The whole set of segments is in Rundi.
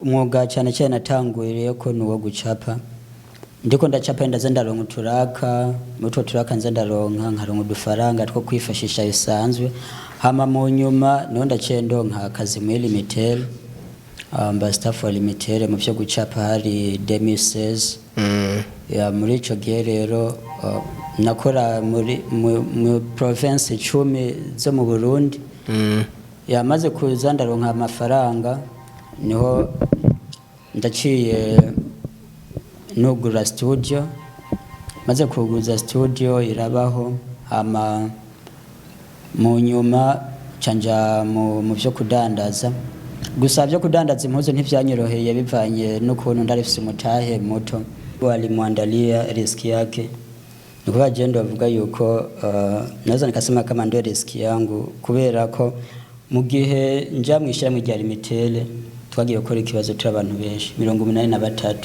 Umwuga cyane cyane natanguriye ko nuwo gucapa ndiko ndacapa ndaza ndaronka uturaka mutwo turaka nza ndaronka nkaronka udufaranga two kwifashisha bisanzwe hama mu nyuma niho ndaciye ndonka akazi muri Lumitel ambassador for Lumitel mu byo gucapa hari 2016 ya muri ico gihe rero nakora muri mu province 10 zo mu Burundi yamaze kuza ndaronka amafaranga niho ndaciye nugura studio maze kuguza studio irabaho hama mu nyuma canja mu byo kudandaza gusa byo kudandaza impuzu ntivyanyoroheye bivanye n'ukuntu ndarifise umutahe muto walimwandalia riski yake nikuwa agenda bavuga yuko naza nikasema kama ndio riski yangu kubera ko mu gihe nja mwishira mu rya Lumitel twagiye gukora ikibazo cy'abantu benshi 83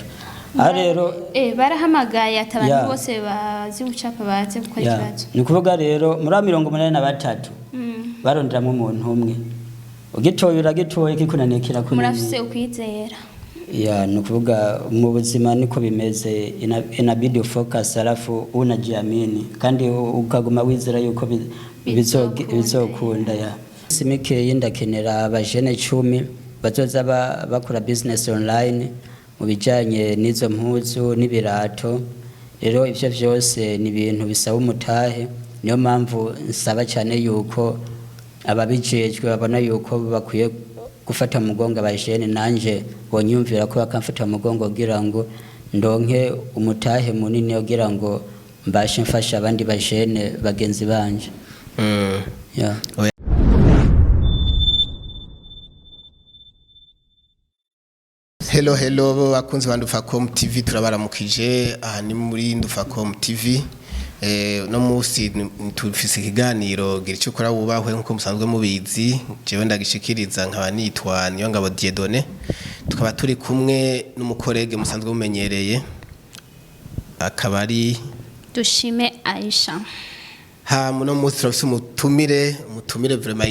rero barahamagaye atabantu bose bazi gucapa baze gukora ikibazo ni kuvuga rero muri 83 baronderamo umuntu umwe ugitoye uragitoye kikunanekera kunani murafise ukwizera ni kuvuga mu buzima niko bimeze inabidi focus alafu unajiamini kandi ukaguma wizera yuko bizokunda simike yindakenera abajene 10 bazoza bakora business online mu bijanye n'izo mpuzu n'ibirato rero ivyo vyose ni ibintu bisaba umutahe niyo mpamvu nsaba cyane yuko ababijejwe babona yuko bakwiye gufata mugongo abajene nanje bonyumvira ko bakamfata mugongo kugira ngo ndonke umutahe munini kugira ngo mbashe mfasha abandi bajene bagenzi banje Hello bakunzi ba Ndufacom TV turabaramukije aha ni muri Ndufacom TV no musi tufise ikiganiro gira cyo kora wubahwe nkuko musanzwe mubizi jewe ndagishikiriza nkaba nitwa niyo ngabo Diedone tukaba turi kumwe n'umukorege musanzwe mumenyereye akaba ari Dushime Aisha muno musi turafise umutumire vraiment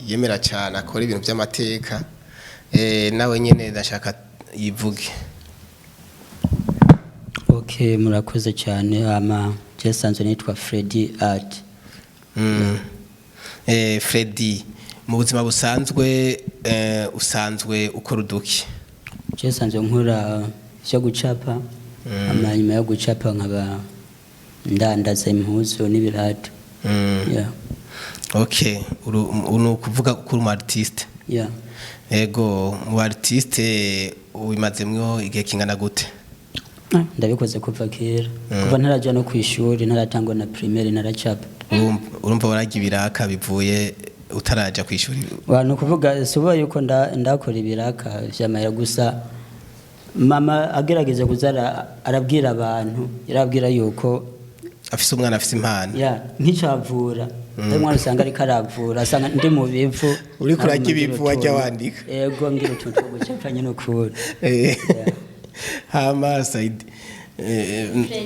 yemera cyane akora ibintu by'amateka nawe nyene ndashaka yivuge. Okay, murakoze cyane jesanzwe nitwa Freddy art. Freddy mu buzima busanzwe usanzwe ukora uduki? Jesanzwe nkora cyo gucapa amanyuma yo gucapa nkaba ndandaza impuzu n'ibirato. Okay, uno kuvuga ko uri artiste? Ego mu artiste ubimazemwo igihe kingana gute? Ndabikoze kuva kera kuva ntaraja no kwishuri naratangwa na primaire naracapa. Urumva waragiye ibiraka bivuye utaraja kwishuri? No kuvuga suba yuko ndakora ibiraka vyamaya gusa mama agerageza kuzara arabwira abantu yarabwira yuko afise umwana afise impano nk'icavura ndamwana usanga ari karavura asanga ndi mu bivu uri kurajya ibivu wajya wandika yego ngira utuntu two gucapanye no kuri hama Said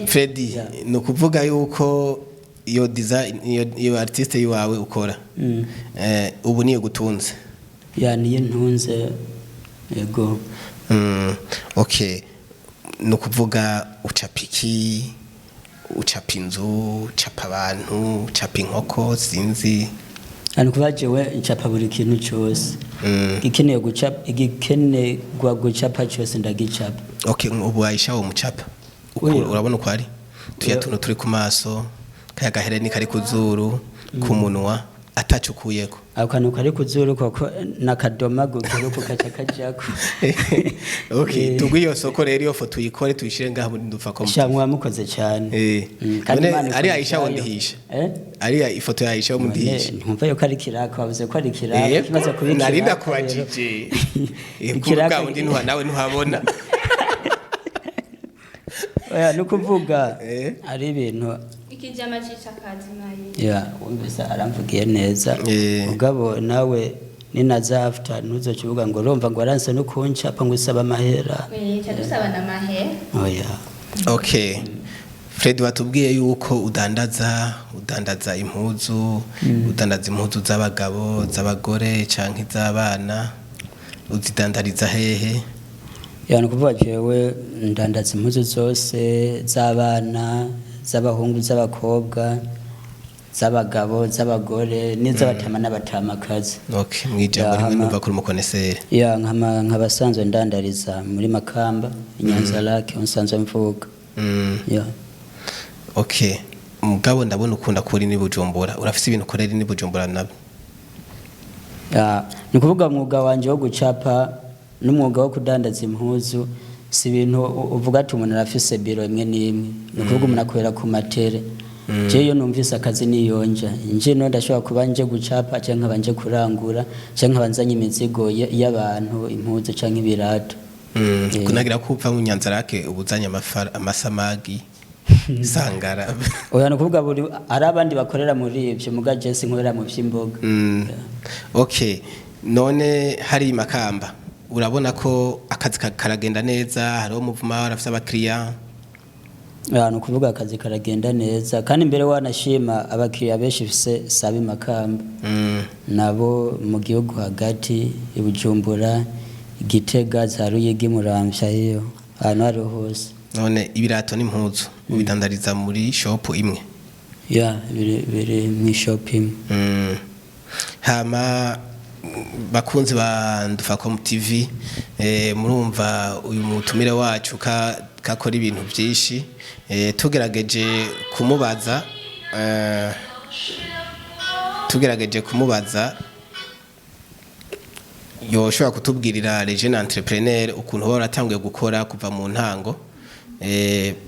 Freddy no kuvuga yuko iyo design iyo artiste yiwawe ukora ubu niyo gutunze niyo ntunze yego okay no kuvuga ucapiki ucapa inzu ucapa abantu ucapa inkoko sinzi kubajewe ncapa buri kintu cyose gikeneye gucapa cyose ndagicapa. Okay, ubu Aisha wo mucapa urabona uko ari tuno turi ku maso kaya gahereni kari kuzuru ku munwa atacukuyeko akantu kari kuzuru koko nakadoma gukero kukacakajako. Okay, tugwiyo soko rero iyo foto uyikore tuyishire ngaha muri Ndufacom cyangwa mukoze cyane ari Aisha wondihisha ari ifoto ya Aisha wondihisha ntumva yo kari kiraka wabuze ko ari kiraka kimaze kubikira narinda kubajije kiraka undi nawe ntuhabona no kuvuga ari ibintu ikijama cy'akazi nayi umbesa aramvugiye neza ugabo nawe ninaza after nuzo kivuga ngo urumva ngo aranse no kuncapa ngo usaba amahera cyadusaba na mahera Okay, Freddy watubwiye yuko udandaza impuzu udandaza impuzu z'abagabo z'abagore canke z'abana uzidandariza hehe? yani kuvuga jewe ndandaza impuzu zose z'abana z'abahungu z'abakobwa z'abagabo z'abagore n'iz'abatama n'abatamakazi. Okay, mwijambo rimwe numva kuri mukonesere. Ya nkabasanzwe ndandariza muri Makamba Inyanza Lake unsanzwe mvuga. Ya. Okay. Mugabo ndabona ukunda kuri ni Bujumbura. Urafise ibintu ukorera ni Bujumbura nabyo? Ya, ni kuvuga mwuga wanje wo gucapa n'umwuga wo kudandaza impuzu si ibintu uvuga ati umuntu arafise biro imwe n'imwe. Ni kuvuga umuntu akorera ku matere. Jeyo numvise akazi niyonja nje no ndashobora kuba nje gucapa cyangwa nkabanje kurangura cyangwa nkabanzanye imizigo y'abantu impuzu cyangwa ibirato. Kunagira ko upfa mu Nyanza Lake ubuzanye amasamagi sangara. Oya no kuvuga buri ari abandi bakorera muri ivyo muga Jesse nkorera mu vy'imboga. Okay, none hari Makamba urabona ko akazi karagenda neza, hariho muvuma arafise abakiriya? No kuvuga akazi karagenda neza kandi mbere wanashima abakiriya benshi bise sabi Makamba. Nabo mu gihugu hagati ibujumbura Gitega za Ruyigi Muramvya iyo hano ari hose. None ibirato n'impuzu ubidandariza muri shop imwe? Ya biri mu shop imwe. Hama bakunzi ba Ndufacom TV murumva uyu mutumire wacu kakora ibintu byinshi tugerageje kumubaza yoshobora kutubwirira les jeunes entrepreneurs ukuntu baratanguye gukora kuva mu ntango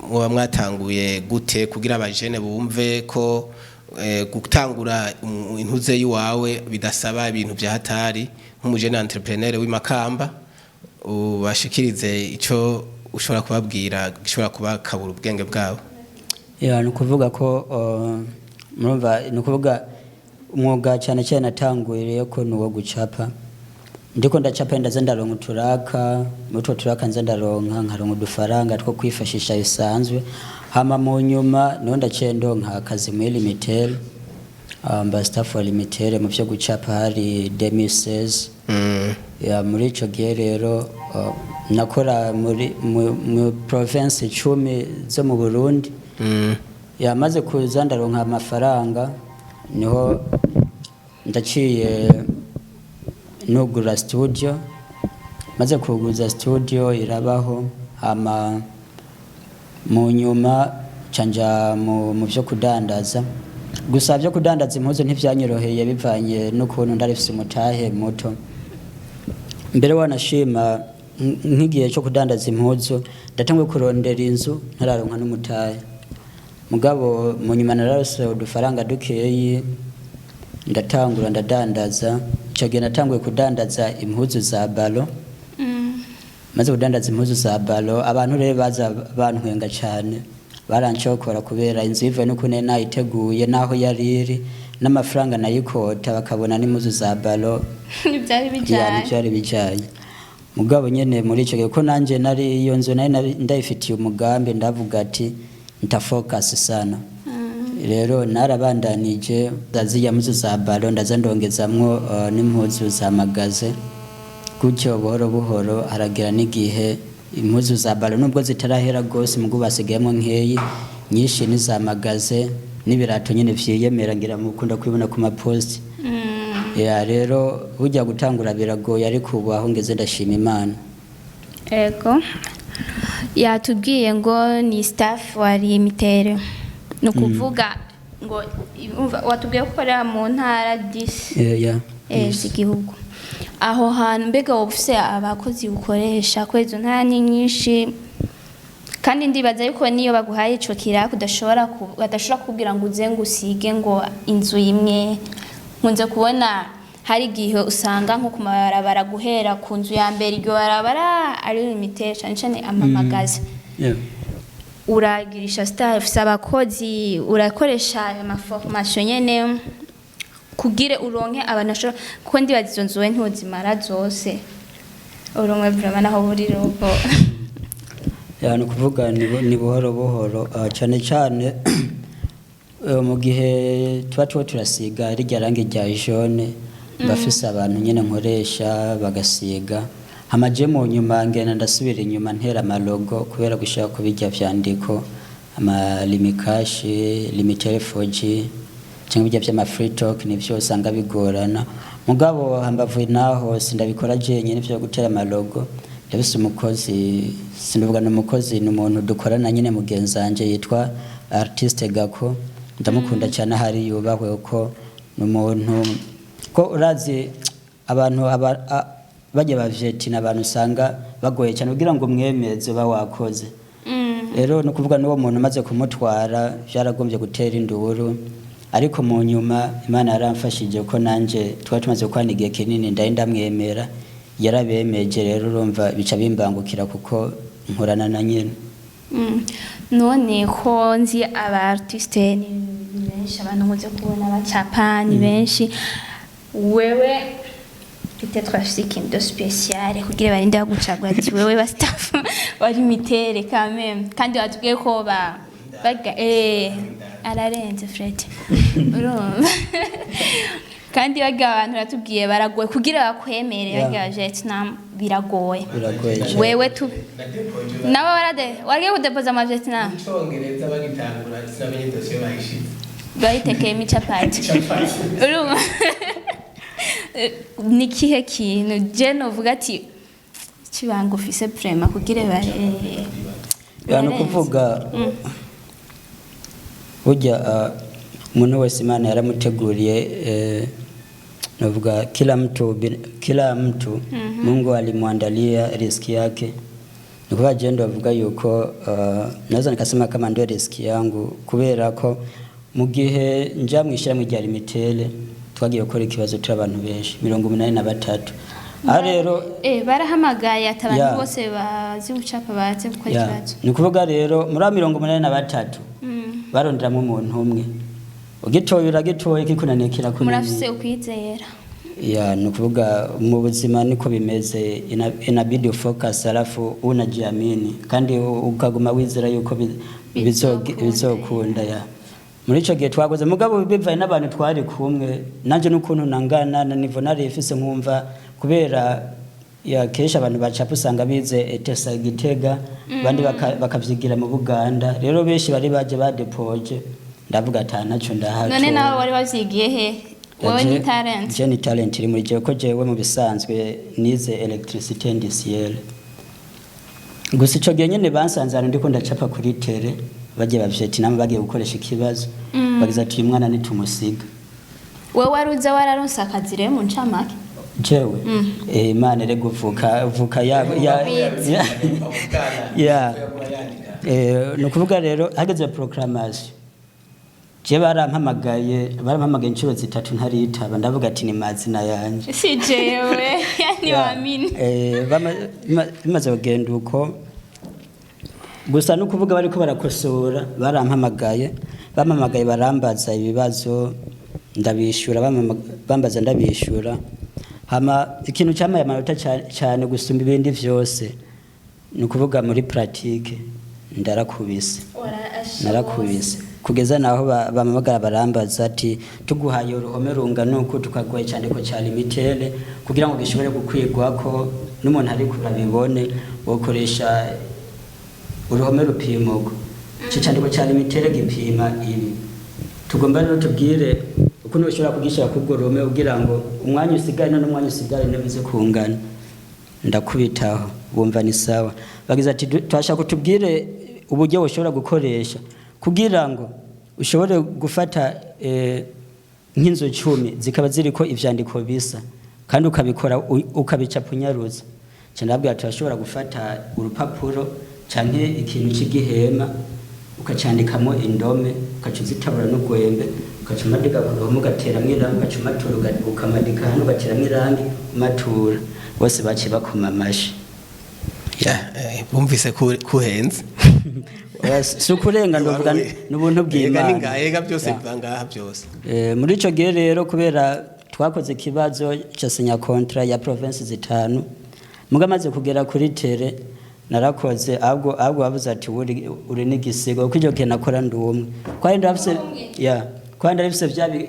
muba mwatanguye gute kugira abajene bumve ko gutangura intuze yiwawe bidasaba ibintu bya hatari nk'umujene entrepreneur w'imakamba ubashikirize ico ushobora kubabwira gishobora kubakabura ubwenge bwabo. Ya no kuvuga ko murumva no kuvuga umwuga cyane cyane natanguye ko nuwo gucapa ndiko ndacapa ndaza ndaronka uturaka mutwo turaka nza ndaronka nkaronka udufaranga two kwifashisha bisanzwe hama mu nyuma no ndacendo nkakazi muri Lumitel ambassador for Lumitel mu byo gucapa hari 2016. Ya muri ico gihe rero nakora muri mu province 10 zo mu Burundi. Ya maze kuza ndaronka amafaranga niho ndaciye nugura studio maze kuguza studio irabaho hama mu nyuma canja mu byo kudandaza gusa byo kudandaza impuzu ntivyanyoroheye bivanye n'ukuntu ndarifise umutahe muto. Mbere wanashima nk'igihe cyo kudandaza impuzu ndatanguye kurondera inzu ntararonka n'umutahe mugabo mu nyuma nararose udufaranga dukeyi ndatangura ndadandaza ico gihe natanguye kudandaza impuzu za balo. Maze kudandaza impuzu za balo abantu rero baza bantwenga cyane barancokora kubera inzu ive no kune nayiteguye naho yariri n'amafaranga nayikota bakabona n'impuzu za balo byari bijanye mugabo nyene muri ico gihe ko nanje nari iyo nzu nari ndayifitiye umugambi ndavuga ati ntafocus sana. Rero narabandanije ndaziya muzu za balo ndaza ndongezamwo n'impuzu za magaze gutyo buhoro buhoro haragira n'igihe impuzu za balo nubwo zitarahera gose mugo basigayemo nkeyi nyinshi ni za magaze n'ibirato nyene vyiyemera ngira mukunda kwibona ku mapost. Ya rero hujya gutangura biragoye ariko ubu aho ngeze ndashima Imana. Ego yatubwiye ngo ni staff wa Lumitel no kuvuga ngo watubwiye gukorera mu ntara 10 z'igihugu aho hantu mbega wofise abakozi ukoresha kwezo ntara nyinshi kandi ndibaza yuko niyo baguhaye ico kiraka badashobora kubwira ngo uze ngo usige ngo inzu imwe nkunze kubona hari gihe usanga nko kumabarabara guhera ku nzu ya mbere iryo barabara ari Lumitel cyane amamagaza. Uragirisha staff abakozi urakoresha amaformation nyene kugire uronke abanashora ko ndibaza izo nzuwe ntuzimara zose uronke vraiment naho buri robo. Ya no kuvuga ni buhoro buhoro cyane cyane mu gihe tuba turasiga rijya rangi rya jeune bafise abantu nyene nkoresha bagasiga hamaje mu nyuma ngena ndasubira inyuma ntera amalogo kubera gushaka kubijya vyandiko ama limikash limitel 4G cyangwa bijya vy'ama free talk nivyo usanga bigorana mugabo hambavuye naho sindabikora jenye nivyo gutera amalogo ndabise umukozi sinduvuga n'umukozi n'umuntu dukorana nyine mugenzanje yitwa artiste Gako ndamukunda cyane hari yubahwe uko n'umuntu ko urazi abantu bajye bavjeti n'abantu usanga bagoye cyane kugira ngo mwemeze bawakoze rero no kuvuga n'uwo muntu maze kumutwara byaragombye gutera induru ariko mu nyuma Imana yaramfashije ko nanje twari tumaze kwanigiye kinini ndamwemera yarabemeje rero urumva bica bimbangukira kuko nkorana na nyine none ko nzi aba artiste ni benshi abantu muze kubona bacapa ni benshi wewe peut-être afite ikintu spécial kugira barinde bagucagura ati wewe ba staff wari mitere quand même kandi watubwiye ko baga ararenze Freddy urumva kandi baga abantu ratubwiye baragoye kugira bakwemere baga Vietnam biragoye wewe tu nawe waragiye kudepoza mu Vietnam Icongereza bagitangura sinamenye dosiye bayishitse bayitekeye micapati urumva ni kihe kintu je novuga ati kibanga ufise prema kugira no kuvuga burya umuntu wese Imana yaramuteguriye novuga kila mtu Mungu alimwandalia riziki yake nikuwa jendo avuga yuko naweza nikasema kama ndio riziki yangu kubera ko mu gihe nja mwishira mu rya Lumitel twagiye gukora ikibazo cy'abantu benshi 83 rero barahamagaye atabantu bose bazi gucapa baze gukora ikibazo ni kuvuga rero muri 83 baronderamo umuntu umwe ugitoye kikunanekera kunani murafise ukwizera ni kuvuga mu buzima niko bimeze inabidi focus alafu unajiamini kandi ukaguma wizera yuko bizokunda muri ico gihe twagoze mugabo bivaye n'abantu twari kumwe nanje n'ukuntu nangana na nivo nari ifise nkumva kubera kesha abantu bacapa usanga bize etesa Gitega bandi bakavyigira mu Buganda rero benshi bari baje badepoje ndavuga ata naco ndahaco none nawe wari wavyigiye he wowe ni talent je ni talent iri muri je ko jewe mu bisanzwe nize electricité industrielle gusa ico gihe nyene bansanzana ndiko ndacapa kuri tele baje bavjeti namwe bagiye gukoresha ikibazo bagize ati umwana nitumusiga wewe waruza wararonsa akazi rero mu ncamake jewe Imana ere guvuka no kuvuga rero hageze proclamation je barampamagaye inshuro zitatu ntaritaba ndavuga ati ni mazina yanje si jewe yani wamini bimaze kugenda uko gusa no kuvuga bariko barakosora barampamagaye barambaza ibibazo ndabishura bambaza ndabishura hama ikintu cyamaye amanota cyane gusumba ibindi vyose ni kuvuga muri pratique narakubise kugeza naho bamamagara barambaza ati tuguhaye uruhome rungana uko tukagoye cyane ko cyari Lumitel kugira ngo gishobore gukwigwa ko n'umuntu ari kurabibone wokoresha uruhome rupimogo cyane ko cyari Lumitel gipima ibi tugomba rero tubwire ukuntu ushobora kugisha kubwo ruhome kugira ngo umwanya usigare n'umwanya usigare nebize kungana ndakubitaho bumva ni sawa bagize ati twashaka kutubwire uburyo ushobora gukoresha kugira ngo ushobore gufata nk'inzo 10 zikaba ziriko ivyandiko bisa kandi ukabikora ukabicapa unyaruza cyandabwira turashobora gufata urupapuro canke ikintu c'igihema ukacandikamo indome ukacuzitabura n'ugwembe ukacumadika kuruhome ugateramwo irangi ukacumatura ukamadika hano ugateramwo irangi umatura bose bace bakoma amashi bumvise kuhenze sukurenga ndovuga n'ubuntu bw'Imana yega byose bivangaha byose muri ico gihe rero kubera twakoze kibazo cyo sinya contrat ya province zitanu mugamaze kugera kuri tele narakoze ahubwo bavuze ati uri n'igisigo kuko icyo gihe nakora ndumwe kwari ndafise kwari ndafise byabi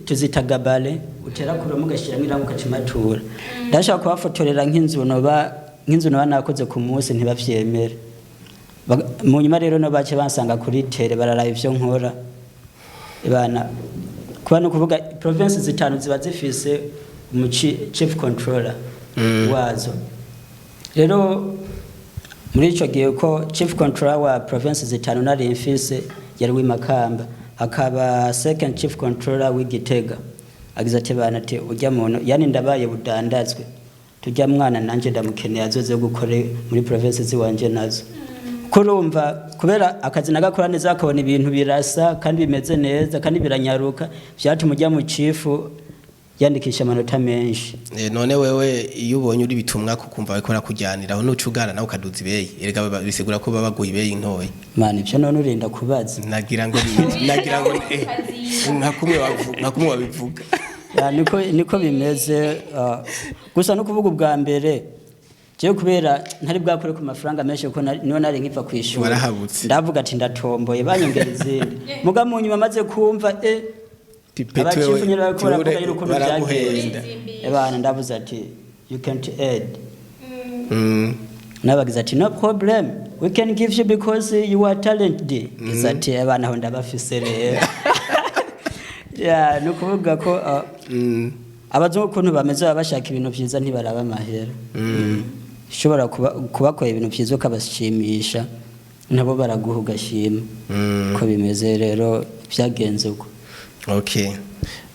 tuzitagabale utera kuromo gashiramo irango kacimatura ndashaka kubafotorera nk'inzu noba nk'inzu naba nakoze ku munsi ntibavyemere mu nyuma rero no bace bansanga kuri tere bararaye ivyo nkora bana kuba no kuvuga province zitanu ziba zifise chief controller wazo rero muri ico gihe ko chief controller wa province zitanu nari mfise yari w'imakamba akaba second chief controller w'igitega agize ati bana ati ujya muntu yani ndabaye budandazwe tujya mwana nanje ndamukeneye azoze gukore muri province ziwanje nazo kurumva kubera akazi nagakora neza akabona ibintu birasa kandi bimeze neza kandi biranyaruka byatuma ujya mu chifu yandikisha amanota menshi none wewe iyo ubonye uri bitumwa kukumva bakora kujyanira aho nucugana nawe ukaduza ibeyi erega bisigura ko babaguye ibeyi ntoye mani byo none urinda kubaza nagira ngo nkakumwe wabivuga niko bimeze gusa no kuvuga ubwa mbere je kubera ntari bwakore ku mafaranga menshi uko niyo nari nkiva kwishura ndavuga ati ndatomboye banyongera izindi muga mu nyuma maze kumva abachifu nyira bakora kugira yuko byagenda ebana ndavuze ati you can't add nabagize ati no problem we can give you because you are talented izati ebana ho ndabafise rero no kuvuga ko abazungu kuntu bameze bashaka ibintu byiza ntibaraba amahera shobora kubakora ibintu byiza ukabashimisha nabo baraguha ugashima ko bimeze rero byagenze uko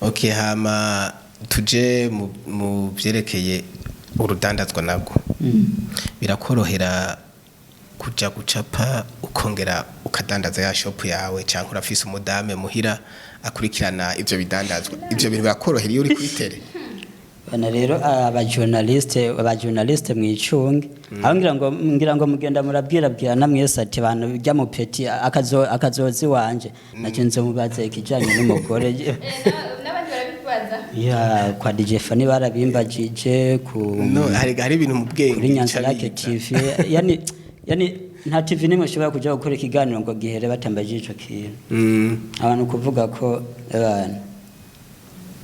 okay hama tuje mu byerekeye urudandazwa nabwo birakorohera kuja gucapa ukongera ukadandaza ya shop yawe cyangwa urafise umudame muhira akurikirana ivyo bidandazwa ivyo bintu birakorohera iyo uri kwitere bana rero abajournaliste mwicunge aho ngira ngo mugenda murabwira namwese ati bantu bijya mu peti akazozi wanje nacyo nzo mubaze ikijanye n'umugore n'abandi barabikwaza ya kwa DJ Fani barabimbajije hari ibintu mu bwenge kuri Nyanzarake TV yani nta TV nimwe ushobora kuja gukora ikiganiro ngo gihere batambaje ico kintu abantu kuvuga ko abantu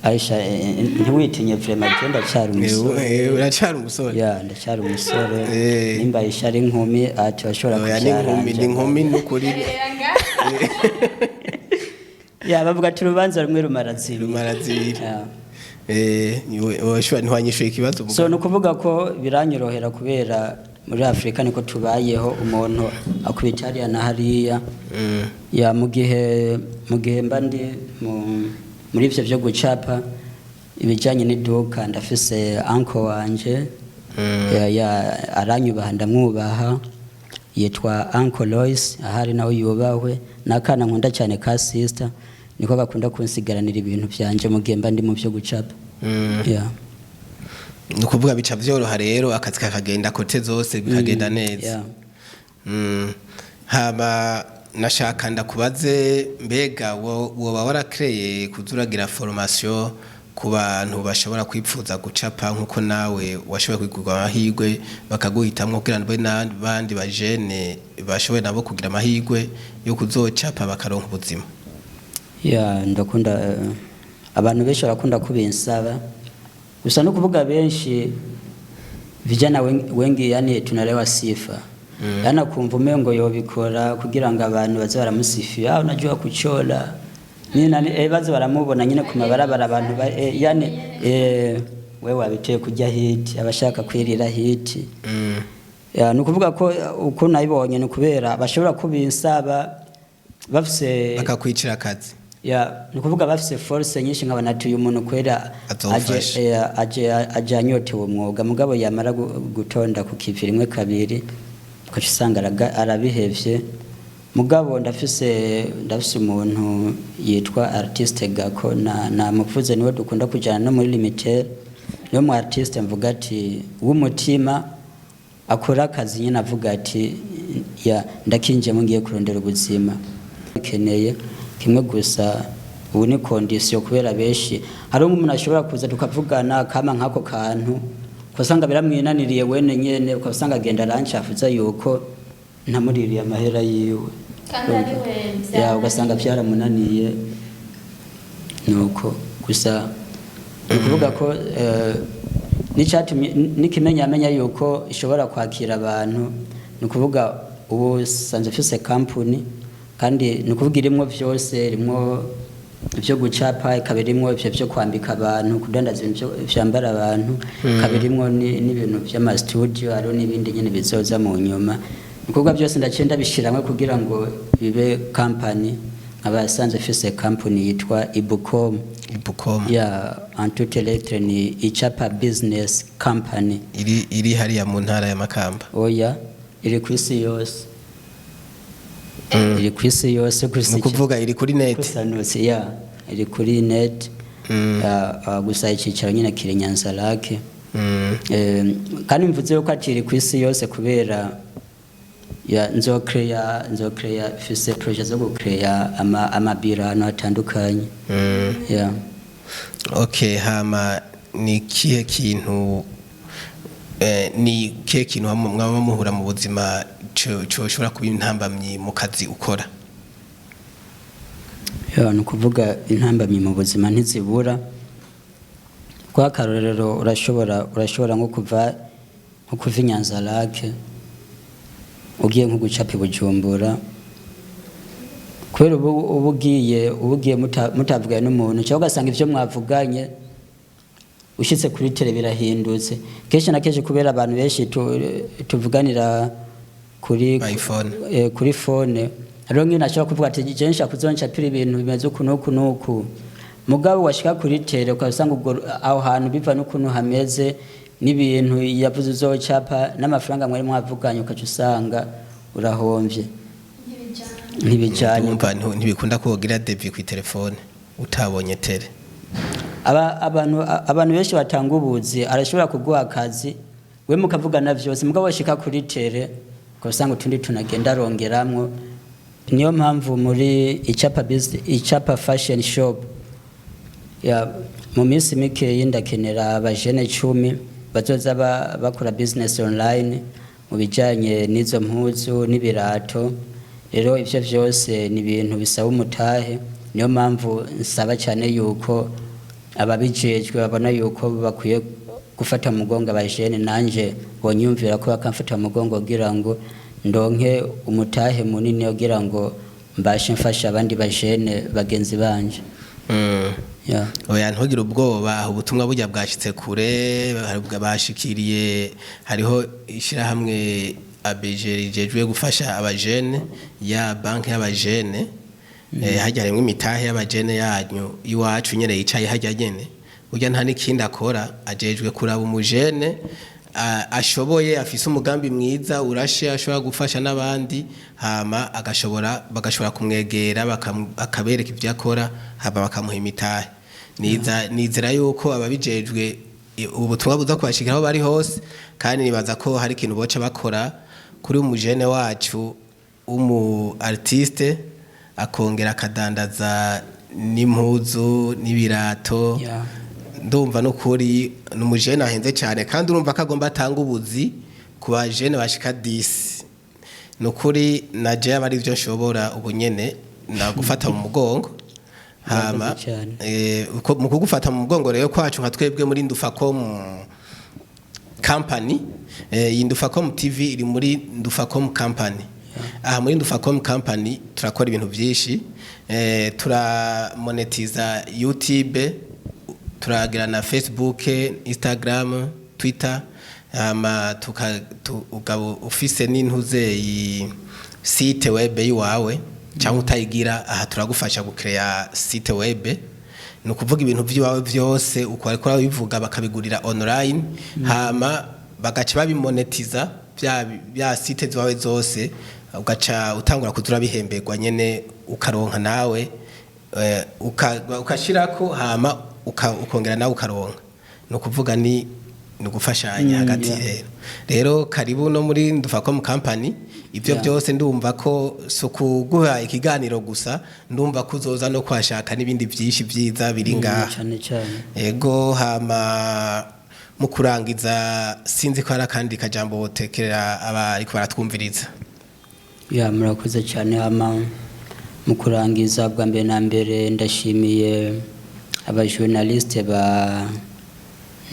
Aisha ntiwitinye vraiment genda cyari umusore uracari umusore ndacyari umusore nimba Aisha ari inkumi ati bashobora kubyara ni inkumi n'ukuri bavuga ati urubanza rumwe rumarazira ntiwanyishuye ikibazo so no kuvuga ko biranyorohera kubera muri Afrika niko tubayeho umuntu akubita hariya na hariya mu gihe mbandi muri ivyo byo gucapa ibijanye n'iduka ndafise uncle wanje aranyubaha ndamwubaha yitwa Uncle Lois ahari nawe yubahwe nakana nkunda cyane ka sister niko gakunda kunsigaranira ibintu byanje mu gihe mbandi mu byo gucapa nukuvuga bica vyoroha rero akazi kakagenda kote zose bikagenda neza haba nashaka ndakubaze mbega woba warakreye kuzuragira formation ku bantu bashobora kwipfuza gucapa nkuko nawe washoboye kwigurwa amahirwe bakaguhitamwo kugira ngo n'abandi bajene bashoboye nabo kugira amahirwe yo kuzocapa bakaronka ubuzima ndakunda abantu benshi barakunda kubinsaba gusa no kuvuga benshi vijana wengi yani tunalewa sifa yana kumva umengo yobikora kugira ngo abantu baze baramusifia unajua kuchora nini baze baramubona nyine ku mabarabara abantu yani wewe wabiteye kujya hit abashaka kwirira hit nukuvuga ko uko nayibonye no kubera bashobora kubinsaba bafise bakakwicira akazi nukuvuga bafise force nyinshi nk'abanatuye umuntu kwera aje anyotewe umwuga mugabo yamara gutonda ku kivi rimwe kabiri ukacusanga arabihevye mugabo ndafise umuntu yitwa artiste Gako na muvuze niwe dukunda kujana no muri Lumitel niyo mu artiste mvuga ati w'umutima akora akazi nyine avuga ati ndakinje mu ngiye kurondera ubuzima keneye kimwe gusa ubu ni condition kubera benshi hari umuntu ashobora kuza tukavugana kama nkako kantu kusanga biramwinaniriye wene nyene ukasanga agenda rancafuza yuko ntamuririye amahera yiwe ugasanga byaramunaniye nuko gusa kuvuga ko nikimenya amenya yuko ishobora kwakira abantu nukuvuga ubu sanze fise company kandi nukuvuga irimo byose irimo byo gucapa ikabirimwo byo kwambika abantu kudandaza byambara abantu kabirimo n'ibintu by'ama studio aro n'ibindi nyene bizoza mu nyuma nukuvuga byose ndacenda bishiramwe kugira ngo bibe company abasanze fise company yitwa Ibucom ya antutelektre ni icapa business company iri hariya mu ntara ya Makamba oya iri kwisi yose iri kwisi yose kuvuga iri kuri net kusanose ya iri kuri net gusa ikicaro nyine kiri Nyanza Lake kandi mvuze yuko atiri kwisi yose kubera ya nzokreya fise projet zo gukreya amabira no atandukanye ya okay hama ni kihe kintu mwaba muhura mu buzima cyo kuba intambamyi mu kazi ukora ya no kuvuga intambamyi mu buzima ntizibura kwa karorero urashobora nko kuva Nyanza Lake ugiye nko gucapa Bujumbura kwera ubugiye mutavugaye n'umuntu cyo ugasanga ivyo mwavuganye ushitse kuri tele birahindutse kesha na kesha kubera abantu benshi tuvuganira kuri phone rero ngina nashaka kuvuga ati jensha kuzoncapira ibintu bimeze kunuku mugabo washika kuri tele ukasanga ubwo aho hantu biva n'ukuntu hameze n'ibintu yavuze uzocapa n'amafaranga mwari mwavuganye ukaca usanga urahomvye ntibijanye ntibikunda kugira devi ku telefone utabonye tele abantu benshi batanga ubuzi arashobora kuguha akazi we mukavugana vyose mugabo washika kuri tele ukasanga utundi tunagenda rongeramwo niyo mpamvu muri icapa fashion shop ya mu minsi mike y'indakenera abajene 10 bazoza bakora business online mu bijanye n'izo mpuzu n'ibirato rero ivyo vyose ni ibintu bisaba umutahe niyo mpamvu nsaba cyane yuko ababijejwe babona yuko bakwiye gufata mugongo abajene nanje bonyumvira ko bakamfata mugongo kugira ngo ndonke umutahe munini kugira ngo mbashe mfasha abandi bajene bagenzi banje yeah oya ntugira ubwoba ubutumwa bujya bwashitse kure bashikiriye hariho ishira hamwe abejerijejwe gufasha abajene ya banki y'abajene hajya rimwe imitahe y'abajene yanyu iwacu nyene yicaye hajya nyene urya nta nikindi akora ajejwe kuraba umujene ashoboye afise umugambi mwiza urashe ashobora gufasha n'abandi hama bagashobora kumwegera bakabereka ivyo akora haba bakamuha imitahe nizera yuko ababijejwe ubutumwa buza kubashikira aho bari hose kandi nibaza ko hari ikintu boca bakora kuri umujene wacu artiste akongera akadandaza n'impuzu n'ibirato ndumva no kuri numujene ahenze cyane kandi urumva kagomba atanga ubuzi ku bajene bashika 10 no kuri naje abari byo nshobora ubunyene nagufata mu mugongo hama mu kugufata mu mugongo rero kwacu nka twebwe muri Ndufacom company Ndufacom TV iri muri Ndufacom company muri Ndufacom company turakora ibintu byinshi turamonetiza YouTube turagira na Facebook Instagram Twitter ugabo ufise n'intuze site web yiwawe cyangwa utayigira aha turagufasha gukrea site web no kuvuga ibintu by'iwawe byose uko ariko bivuga bakabigurira online hama bagaca babimonetiza bya site zawe zose ugaca utangura kuzura bihemberwa nyene ukaronka nawe ukashirako hama ukongera nawe ukaronka no kuvuga ni gufashanya hagati rero karibu no muri Ndufacom company ivyo byose ndumva ko sukuguha ikiganiro gusa ndumva kuzoza no kwashaka nibindi byinshi byiza biri ngaha ego hama mu kurangiza sinzi ko ara kandi kajambo botekerera ariko baratwumviriza ya murakoze cyane hama mu kurangiza bwa mbere na mbere ndashimiye aba journaliste ba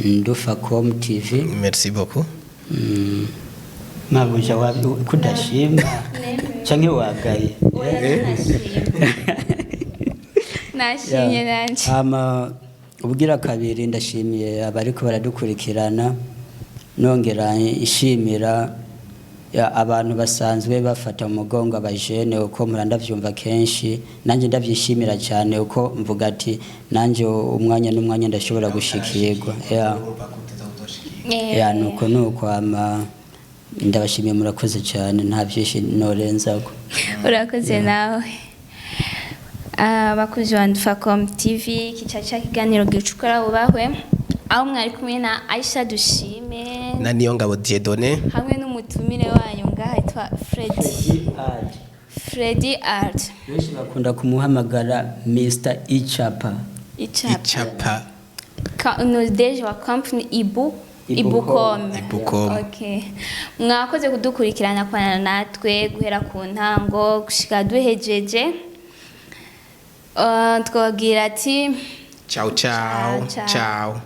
Ndufacom TV. Merci beaucoup. Mabuja kudashima canke wagaye. Nashimye nanje. Ubwira kabiri ndashimiye abariko baradukurikirana nongera ishimira abantu basanzwe bafata umugongo abajene uko murandavyumva kenshi nanje ndavyishimira cyane uko mvuga ati nanje umwanya n'umwanya ndashobora gushikirwa nuko ndabashimiye murakoze cyane nta byinshi norenzako. Urakoze nawe. Abakuzi wa Ndufacom TV kicaca kiganiro gicukura ubahwe aho mwari kumwe na Aisha Dushime na Niyongabo Dieudonné hamwe n'umutumire wanyu ngaha yitwa Freddy Art. Benshi bakunda kumuhamagara Mr. Ichapa. Nous deje wa company Ibucom. Okay. Mwakoze kudukurikirana kwana natwe guhera ku ntango gushika duhejeje. Twagira ati ciao.